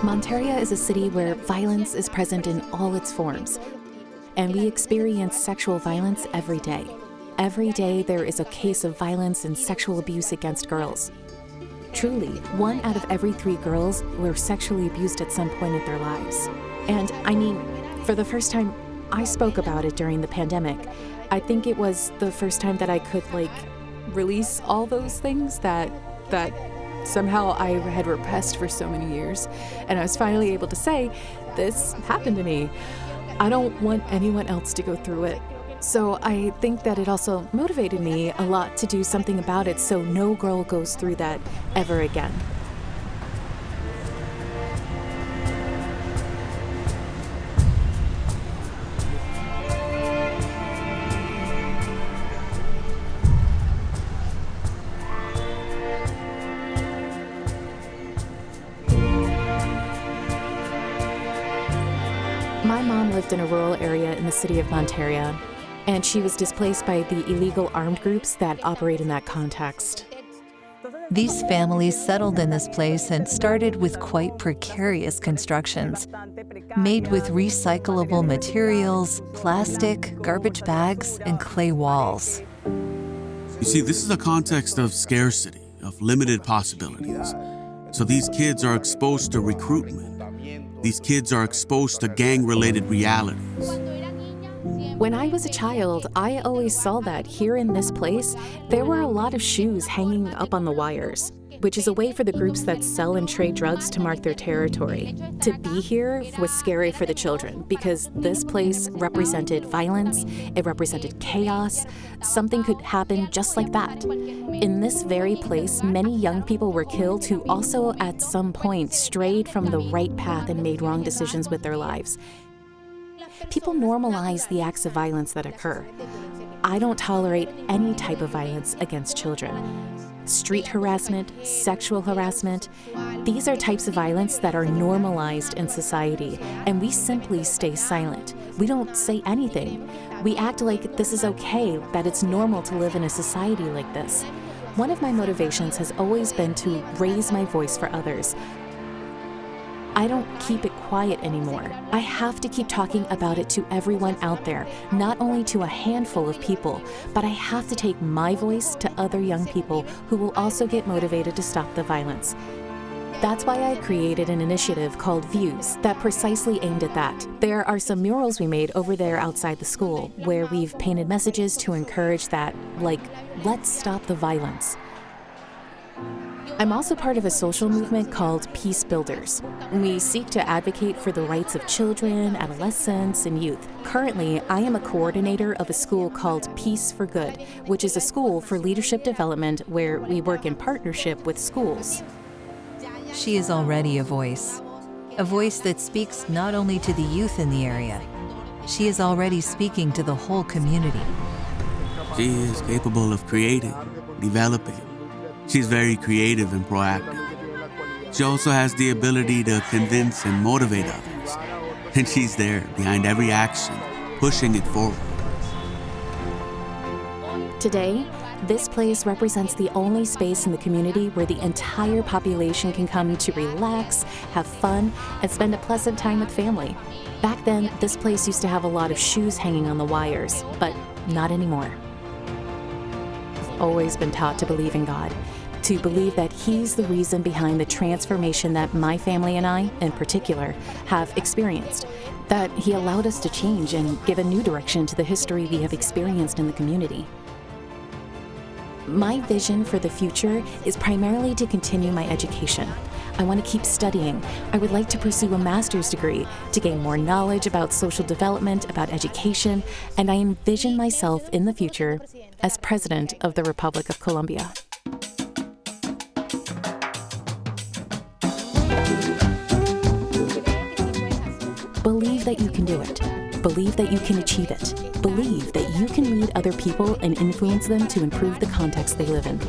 Monteria is a city where violence is present in all its forms, and we experience sexual violence every day. Every day there is a case of violence and sexual abuse against girls. Truly, 1 out of every 3 girls were sexually abused at some point in their lives. And I mean, for the first time, I spoke about it during the pandemic. I think it was the first time that I could, release all those things that somehow I had repressed for so many years. And I was finally able to say, this happened to me. I don't want anyone else to go through it. So I think that it also motivated me a lot to do something about it so no girl goes through that ever again. My mom lived in a rural area in the city of Monteria, and she was displaced by the illegal armed groups that operate in that context. These families settled in this place and started with quite precarious constructions, made with recyclable materials, plastic, garbage bags, and clay walls. You see, this is a context of scarcity, of limited possibilities. So these kids are exposed to recruitment. These kids are exposed to gang-related realities. When I was a child, I always saw that here in this place, there were a lot of shoes hanging up on the wires, which is a way for the groups that sell and trade drugs to mark their territory. To be here was scary for the children because this place represented violence, it represented chaos. Something could happen just like that. In this very place, many young people were killed who also at some point strayed from the right path and made wrong decisions with their lives. People normalize the acts of violence that occur. I don't tolerate any type of violence against children. Street harassment, sexual harassment, these are types of violence that are normalized in society, and we simply stay silent. We don't say anything. We act like this is okay, that it's normal to live in a society like this. One of my motivations has always been to raise my voice for others. I don't keep it quiet anymore. I have to keep talking about it to everyone out there, not only to a handful of people, but I have to take my voice to other young people who will also get motivated to stop the violence. That's why I created an initiative called Views that precisely aimed at that. There are some murals we made over there outside the school where we've painted messages to encourage that, let's stop the violence. I'm also part of a social movement called Peace Builders. We seek to advocate for the rights of children, adolescents, and youth. Currently, I am a coordinator of a school called Peace for Good, which is a school for leadership development where we work in partnership with schools. She is already a voice that speaks not only to the youth in the area. She is already speaking to the whole community. She is capable of creating, developing. She's very creative and proactive. She also has the ability to convince and motivate others. And she's there behind every action, pushing it forward. Today, this place represents the only space in the community where the entire population can come to relax, have fun, and spend a pleasant time with family. Back then, this place used to have a lot of shoes hanging on the wires, but not anymore. I've always been taught to believe in God, to believe that He's the reason behind the transformation that my family and I, in particular, have experienced, that He allowed us to change and give a new direction to the history we have experienced in the community. My vision for the future is primarily to continue my education. I want to keep studying. I would like to pursue a master's degree to gain more knowledge about social development, about education, and I envision myself in the future as President of the Republic of Colombia. Believe that you can do it. Believe that you can achieve it. Believe that you can lead other people and influence them to improve the context they live in.